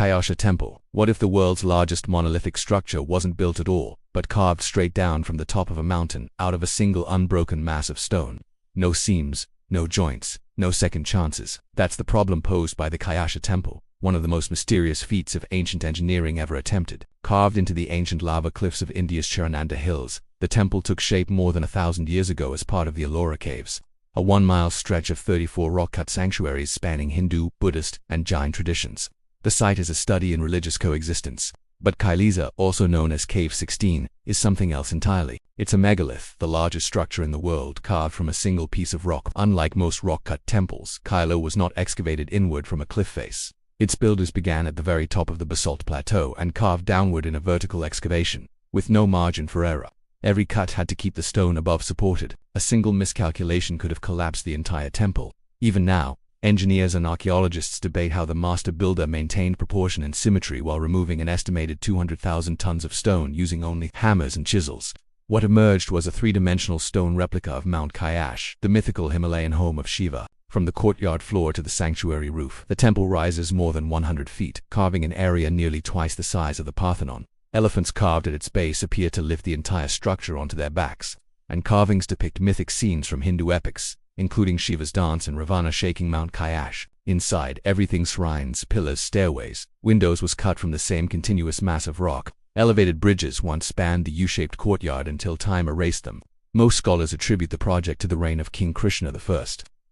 Kailasa Temple. What if the world's largest monolithic structure wasn't built at all, but carved straight down from the top of a mountain, out of a single unbroken mass of stone? No seams, no joints, no second chances. That's the problem posed by the Kailasa Temple, one of the most mysterious feats of ancient engineering ever attempted. Carved into the ancient lava cliffs of India's Charanandri hills, the temple took shape more than 1,000 years ago as part of the Ellora Caves, a 1-mile stretch of 34 rock-cut sanctuaries spanning Hindu, Buddhist, and Jain traditions. The site is a study in religious coexistence. But Kailasa, also known as Cave 16, is something else entirely. It's a megalith, the largest structure in the world, carved from a single piece of rock. Unlike most rock-cut temples, Kailasa was not excavated inward from a cliff face. Its builders began at the very top of the basalt plateau and carved downward in a vertical excavation, with no margin for error. Every cut had to keep the stone above supported. A single miscalculation could have collapsed the entire temple. Even now, engineers and archaeologists debate how the master builder maintained proportion and symmetry while removing an estimated 200,000 tons of stone using only hammers and chisels. What emerged was a three-dimensional stone replica of Mount Kailash, the mythical Himalayan home of Shiva. From the courtyard floor to the sanctuary roof, the temple rises more than 100 feet, carving an area nearly twice the size of the Parthenon. Elephants carved at its base appear to lift the entire structure onto their backs, and carvings depict mythic scenes from Hindu epics, including Shiva's dance and Ravana shaking Mount Kailash. Inside, everything's shrines, pillars, stairways, windows was cut from the same continuous mass of rock. Elevated bridges once spanned the U-shaped courtyard until time erased them. Most scholars attribute the project to the reign of King Krishna I.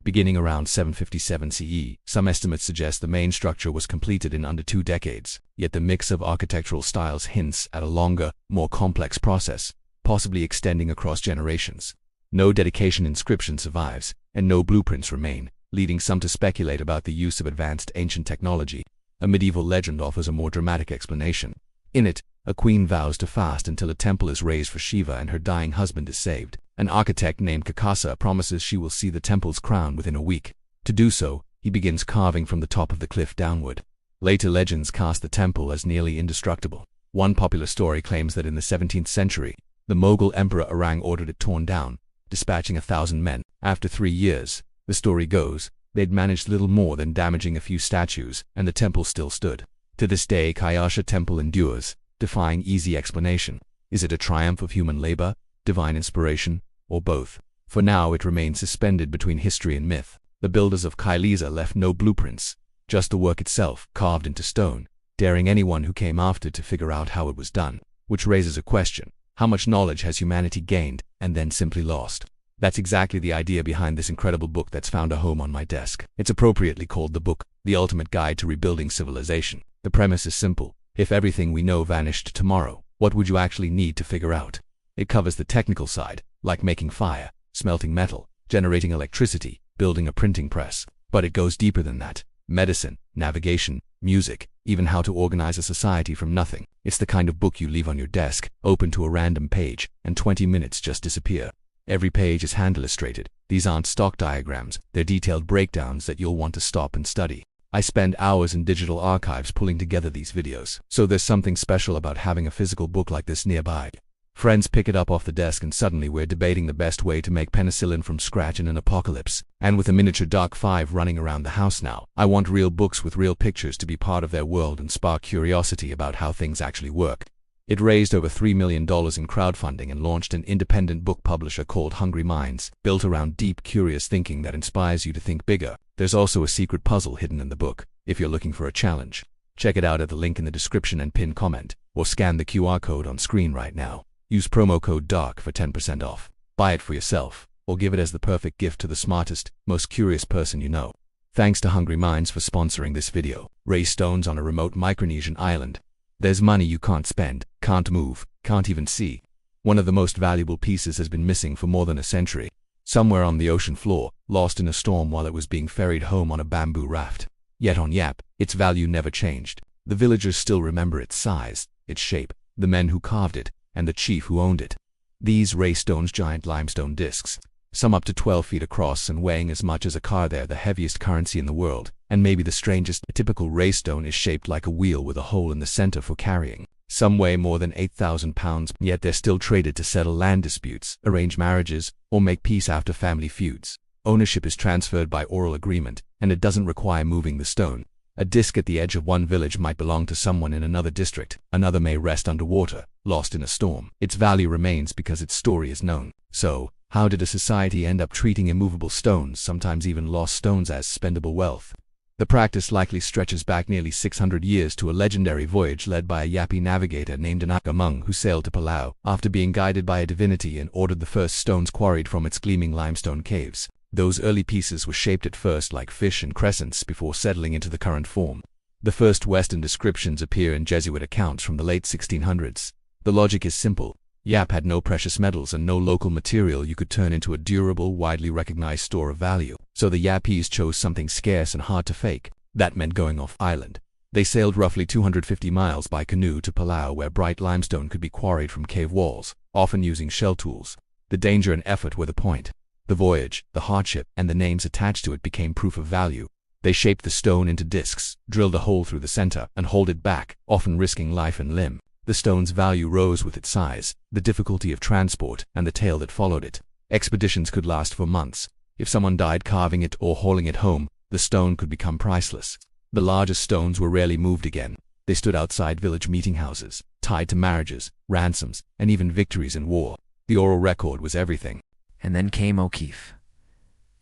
Beginning around 757 CE, some estimates suggest the main structure was completed in under 2 decades, yet the mix of architectural styles hints at a longer, more complex process, possibly extending across generations. No dedication inscription survives, and no blueprints remain, leading some to speculate about the use of advanced ancient technology. A medieval legend offers a more dramatic explanation. In it, a queen vows to fast until a temple is raised for Shiva and her dying husband is saved. An architect named Kailasa promises she will see the temple's crown within a week. To do so, he begins carving from the top of the cliff downward. Later legends cast the temple as nearly indestructible. One popular story claims that in the 17th century, the Mughal Emperor Aurangzeb ordered it torn down, dispatching 1,000 men. After 3 years, the story goes, they'd managed little more than damaging a few statues, and the temple still stood. To this day, Kailasa Temple endures, defying easy explanation. Is it a triumph of human labor, divine inspiration, or both? For now, it remains suspended between history and myth. The builders of Kailasa left no blueprints, just the work itself, carved into stone, daring anyone who came after to figure out how it was done. Which raises a question: how much knowledge has humanity gained, and then simply lost? That's exactly the idea behind this incredible book that's found a home on my desk. It's appropriately called the book, The Ultimate Guide to Rebuilding Civilization. The premise is simple. If everything we know vanished tomorrow, what would you actually need to figure out? It covers the technical side, like making fire, smelting metal, generating electricity, building a printing press. But it goes deeper than that. Medicine, navigation, music, even how to organize a society from nothing. It's the kind of book you leave on your desk, open to a random page, and 20 minutes just disappear. Every page is hand-illustrated. These aren't stock diagrams, they're detailed breakdowns that you'll want to stop and study. I spend hours in digital archives pulling together these videos. So there's something special about having a physical book like this nearby. Friends pick it up off the desk and suddenly we're debating the best way to make penicillin from scratch in an apocalypse. And with a miniature Dark 5 running around the house now, I want real books with real pictures to be part of their world and spark curiosity about how things actually work. It raised over $3 million in crowdfunding and launched an independent book publisher called Hungry Minds, built around deep, curious thinking that inspires you to think bigger. There's also a secret puzzle hidden in the book, if you're looking for a challenge. Check it out at the link in the description and pinned comment, or scan the QR code on screen right now. Use promo code DARK for 10% off. Buy it for yourself, or give it as the perfect gift to the smartest, most curious person you know. Thanks to Hungry Minds for sponsoring this video. Raise stones on a remote Micronesian island. There's money you can't spend, can't move, can't even see. One of the most valuable pieces has been missing for more than a century. Somewhere on the ocean floor, lost in a storm while it was being ferried home on a bamboo raft. Yet on Yap, its value never changed. The villagers still remember its size, its shape, the men who carved it, and the chief who owned it. These ray stones, giant limestone discs, some up to 12 feet across and weighing as much as a car, they're the heaviest currency in the world, and maybe the strangest. A typical ray stone is shaped like a wheel with a hole in the center for carrying. Some weigh more than 8,000 pounds, yet they're still traded to settle land disputes, arrange marriages, or make peace after family feuds. Ownership is transferred by oral agreement, and it doesn't require moving the stone. A disc at the edge of one village might belong to someone in another district, another may rest underwater, lost in a storm. Its value remains because its story is known. So, how did a society end up treating immovable stones, sometimes even lost stones, as spendable wealth? The practice likely stretches back nearly 600 years to a legendary voyage led by a Yapi navigator named Anak, a monk who sailed to Palau after being guided by a divinity and ordered the first stones quarried from its gleaming limestone caves. Those early pieces were shaped at first like fish and crescents before settling into the current form. The first Western descriptions appear in Jesuit accounts from the late 1600s. The logic is simple. Yap had no precious metals and no local material you could turn into a durable, widely recognized store of value. So the Yapese chose something scarce and hard to fake. That meant going off island. They sailed roughly 250 miles by canoe to Palau, where bright limestone could be quarried from cave walls, often using shell tools. The danger and effort were the point. The voyage, the hardship, and the names attached to it became proof of value. They shaped the stone into discs, drilled a hole through the center, and hauled it back, often risking life and limb. The stone's value rose with its size, the difficulty of transport, and the tale that followed it. Expeditions could last for months. If someone died carving it or hauling it home, the stone could become priceless. The largest stones were rarely moved again. They stood outside village meeting houses, tied to marriages, ransoms, and even victories in war. The oral record was everything. And then came O'Keefe.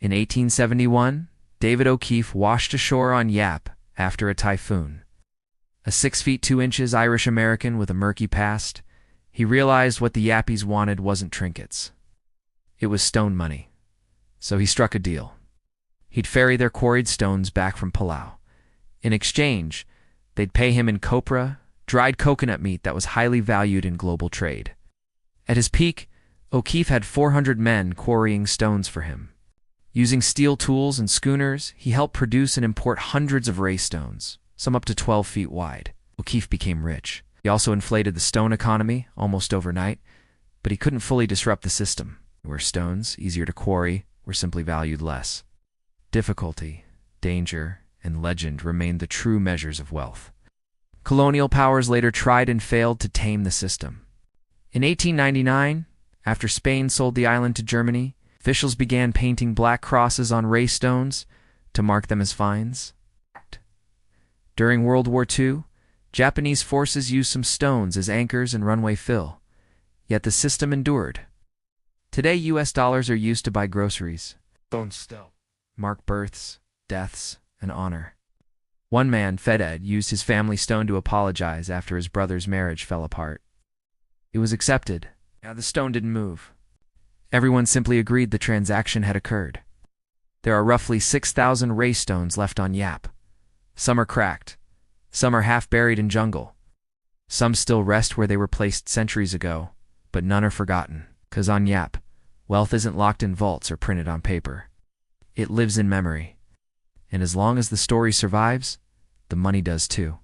In 1871, David O'Keefe washed ashore on Yap after a typhoon. A 6 feet 2 inches Irish-American with a murky past, he realized what the Yappies wanted wasn't trinkets. It was stone money. So he struck a deal. He'd ferry their quarried stones back from Palau. In exchange, they'd pay him in copra, dried coconut meat that was highly valued in global trade. At his peak, O'Keefe had 400 men quarrying stones for him. Using steel tools and schooners, he helped produce and import hundreds of ray stones, some up to 12 feet wide. O'Keefe became rich. He also inflated the stone economy almost overnight, but he couldn't fully disrupt the system, where stones, easier to quarry, were simply valued less. Difficulty, danger, and legend remained the true measures of wealth. Colonial powers later tried and failed to tame the system. In 1899, after Spain sold the island to Germany, officials began painting black crosses on ray stones to mark them as finds. During World War II, Japanese forces used some stones as anchors and runway fill, yet the system endured. Today, US dollars are used to buy groceries. Stones still mark births, deaths, and honor. One man, Feded, used his family stone to apologize after his brother's marriage fell apart. It was accepted. Now the stone didn't move. Everyone simply agreed the transaction had occurred. There are roughly 6,000 ray stones left on Yap. Some are cracked. Some are half buried in jungle. Some still rest where they were placed centuries ago, but none are forgotten. 'Cause on Yap, wealth isn't locked in vaults or printed on paper. It lives in memory. And as long as the story survives, the money does too.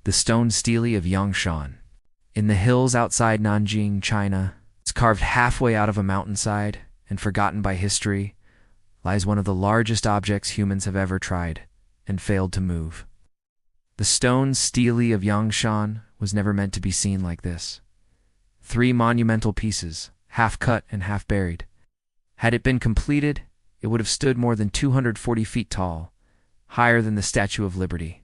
The stone stele of Yangshan. In the hills outside Nanjing, China, it's carved halfway out of a mountainside and forgotten by history, lies one of the largest objects humans have ever tried and failed to move. The stone stele of Yangshan was never meant to be seen like this. 3 monumental pieces, half cut and half buried. Had it been completed, it would have stood more than 240 feet tall, higher than the Statue of Liberty.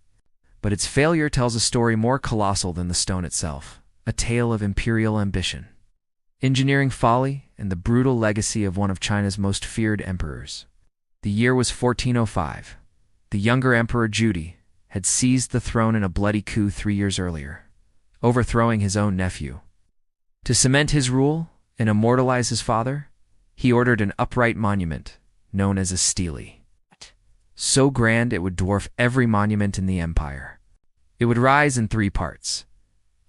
But its failure tells a story more colossal than the stone itself, a tale of imperial ambition, engineering folly, and the brutal legacy of one of China's most feared emperors. The year was 1405. The younger Emperor Judi had seized the throne in a bloody coup 3 years earlier, overthrowing his own nephew. To cement his rule and immortalize his father, he ordered an upright monument known as a stele. So grand it would dwarf every monument in the empire. It would rise in 3 parts: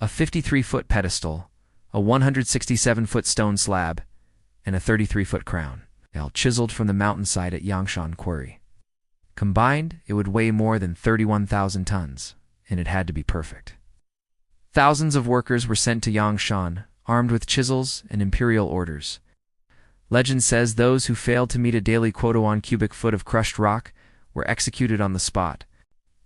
a 53-foot pedestal, a 167-foot stone slab, and a 33-foot crown, all chiseled from the mountainside at Yangshan Quarry. Combined, it would weigh more than 31,000 tons, and it had to be perfect. Thousands of workers were sent to Yangshan, armed with chisels and imperial orders. Legend says those who failed to meet a daily quota on cubic foot of crushed rock were executed on the spot.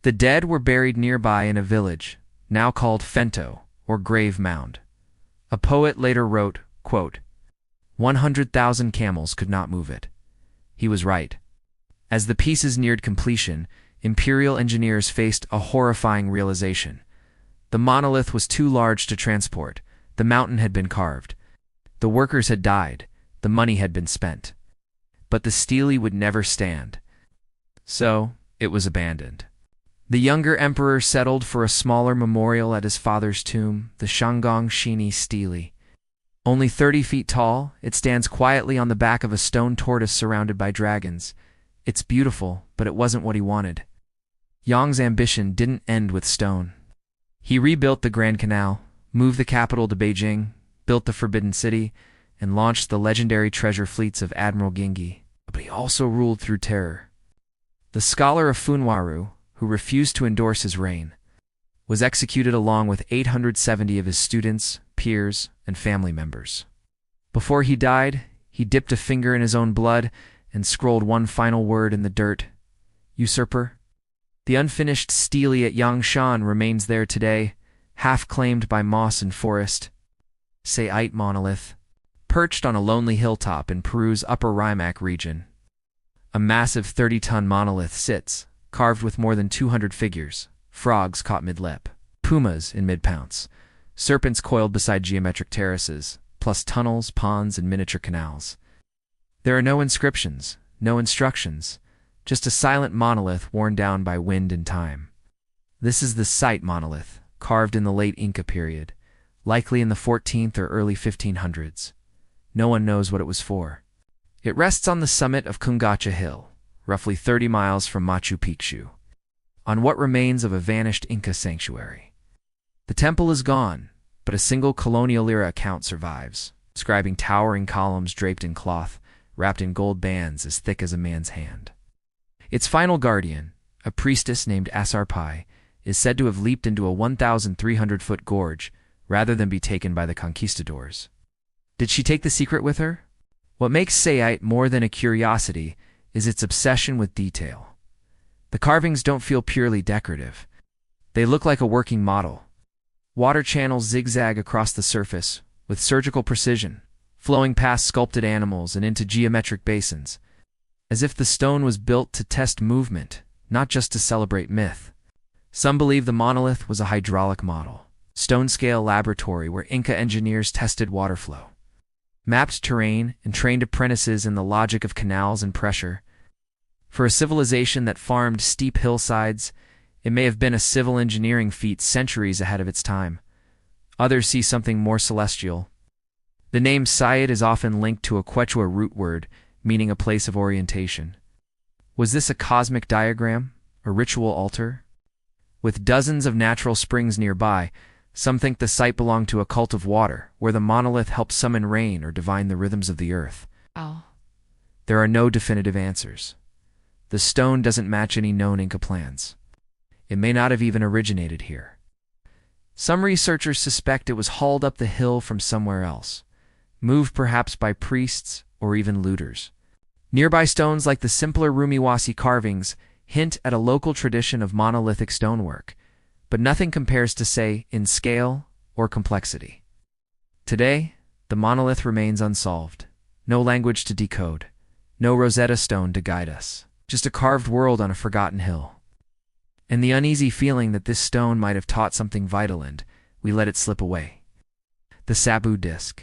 The dead were buried nearby in a village, now called Fento, or grave mound. A poet later wrote, quote, 100,000 camels could not move it. He was right. As the pieces neared completion, imperial engineers faced a horrifying realization. The monolith was too large to transport. The mountain had been carved. The workers had died. The money had been spent. But the stele would never stand. So, it was abandoned. The younger emperor settled for a smaller memorial at his father's tomb, the Shanggong Shini stele. Only 30 feet tall, it stands quietly on the back of a stone tortoise surrounded by dragons. It's beautiful, but it wasn't what he wanted. Yang's ambition didn't end with stone. He rebuilt the Grand Canal, moved the capital to Beijing, built the Forbidden City, and launched the legendary treasure fleets of Admiral Gingi. But he also ruled through terror. The scholar of Funwaru, who refused to endorse his reign, was executed along with 870 of his students, peers, and family members. Before he died, he dipped a finger in his own blood and scrolled one final word in the dirt: usurper. The unfinished stele at Yangshan remains there today, half claimed by moss and forest. Saiite monolith, perched on a lonely hilltop in Peru's Upper Rimac region. A massive 30-ton monolith sits, carved with more than 200 figures, frogs caught mid-lip, pumas in mid-pounce, serpents coiled beside geometric terraces, plus tunnels, ponds, and miniature canals. There are no inscriptions, no instructions, just a silent monolith worn down by wind and time. This is the Saiite monolith, carved in the late Inca period, likely in the 14th or early 1500s. No one knows what it was for. It rests on the summit of Cungacha Hill, roughly 30 miles from Machu Picchu, on what remains of a vanished Inca sanctuary. The temple is gone, but a single colonial-era account survives, describing towering columns draped in cloth, wrapped in gold bands as thick as a man's hand. Its final guardian, a priestess named Asarpai, is said to have leaped into a 1,300-foot gorge rather than be taken by the conquistadors. Did she take the secret with her? What makes Saiite more than a curiosity is its obsession with detail. The carvings don't feel purely decorative. They look like a working model. Water channels zigzag across the surface, with surgical precision, flowing past sculpted animals and into geometric basins, as if the stone was built to test movement, not just to celebrate myth. Some believe the monolith was a hydraulic model, stone-scale laboratory where Inca engineers tested water flow, mapped terrain, and trained apprentices in the logic of canals and pressure. For a civilization that farmed steep hillsides, it may have been a civil engineering feat centuries ahead of its time. Others see something more celestial. The name Saiite is often linked to a Quechua root word, meaning a place of orientation. Was this a cosmic diagram, a ritual altar? With dozens of natural springs nearby, some think the site belonged to a cult of water, where the monolith helped summon rain or divine the rhythms of the earth. There are no definitive answers. The stone doesn't match any known Inca plans. It may not have even originated here. Some researchers suspect it was hauled up the hill from somewhere else, moved perhaps by priests or even looters. Nearby stones like the simpler Rumiwasi carvings hint at a local tradition of monolithic stonework, but nothing compares to, say, in scale or complexity. Today, the monolith remains unsolved. No language to decode, no Rosetta Stone to guide us, just a carved world on a forgotten hill. And the uneasy feeling that this stone might have taught something vital, and we let it slip away. The Sabu Disc.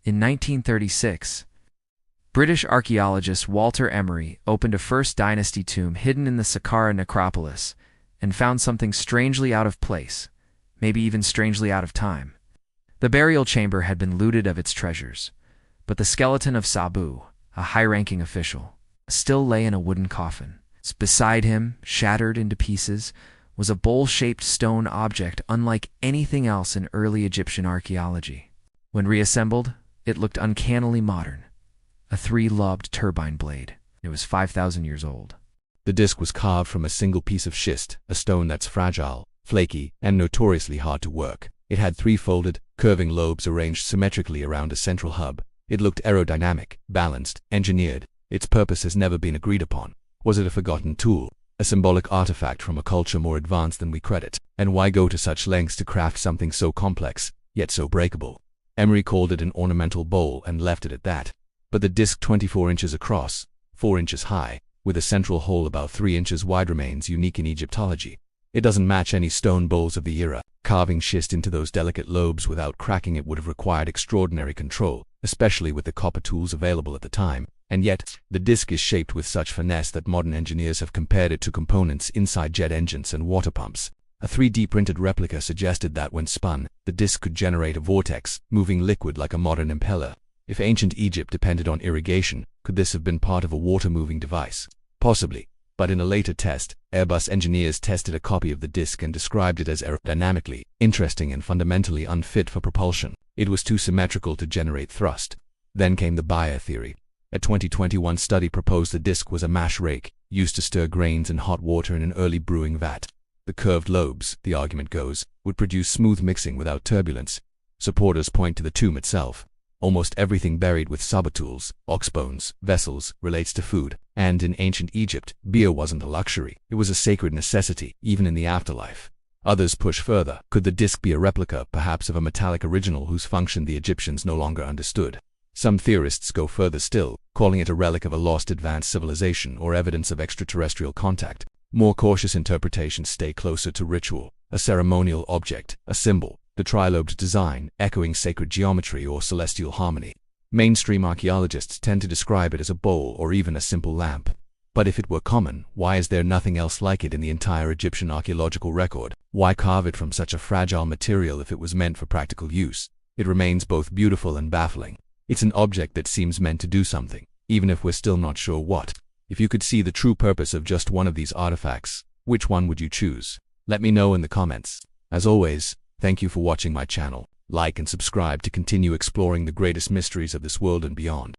In 1936, British archaeologist Walter Emery opened a First Dynasty tomb hidden in the Saqqara necropolis and found something strangely out of place, maybe even strangely out of time. The burial chamber had been looted of its treasures, but the skeleton of Sabu, a high-ranking official, still lay in a wooden coffin. Beside him, shattered into pieces, was a bowl-shaped stone object unlike anything else in early Egyptian archaeology. When reassembled, it looked uncannily modern. A 3-lobed turbine blade. It was 5,000 years old. The disc was carved from a single piece of schist, a stone that's fragile, flaky, and notoriously hard to work. It had 3 folded, curving lobes arranged symmetrically around a central hub. It looked aerodynamic, balanced, engineered. Its purpose has never been agreed upon. Was it a forgotten tool, a symbolic artifact from a culture more advanced than we credit? And why go to such lengths to craft something so complex, yet so breakable? Emery called it an ornamental bowl and left it at that. But the disc, 24 inches across, 4 inches high, with a central hole about 3 inches wide, remains unique in Egyptology. It doesn't match any stone bowls of the era. Carving schist into those delicate lobes without cracking it would have required extraordinary control, especially with the copper tools available at the time. And yet, the disc is shaped with such finesse that modern engineers have compared it to components inside jet engines and water pumps. A 3D printed replica suggested that when spun, the disc could generate a vortex, moving liquid like a modern impeller. If ancient Egypt depended on irrigation, could this have been part of a water-moving device? Possibly. But in a later test, Airbus engineers tested a copy of the disc and described it as aerodynamically interesting and fundamentally unfit for propulsion. It was too symmetrical to generate thrust. Then came the Bayer theory. A 2021 study proposed the disc was a mash rake, used to stir grains in hot water in an early brewing vat. The curved lobes, the argument goes, would produce smooth mixing without turbulence. Supporters point to the tomb itself. Almost everything buried with sabotules, ox bones, vessels, relates to food. And in ancient Egypt, beer wasn't a luxury. It was a sacred necessity, even in the afterlife. Others push further. Could the disc be a replica, perhaps of a metallic original whose function the Egyptians no longer understood? Some theorists go further still, calling it a relic of a lost advanced civilization or evidence of extraterrestrial contact. More cautious interpretations stay closer to ritual, a ceremonial object, a symbol, the trilobed design, echoing sacred geometry or celestial harmony. Mainstream archaeologists tend to describe it as a bowl or even a simple lamp. But if it were common, why is there nothing else like it in the entire Egyptian archaeological record? Why carve it from such a fragile material if it was meant for practical use? It remains both beautiful and baffling. It's an object that seems meant to do something, even if we're still not sure what. If you could see the true purpose of just one of these artifacts, which one would you choose? Let me know in the comments. As always, thank you for watching my channel. Like and subscribe to continue exploring the greatest mysteries of this world and beyond.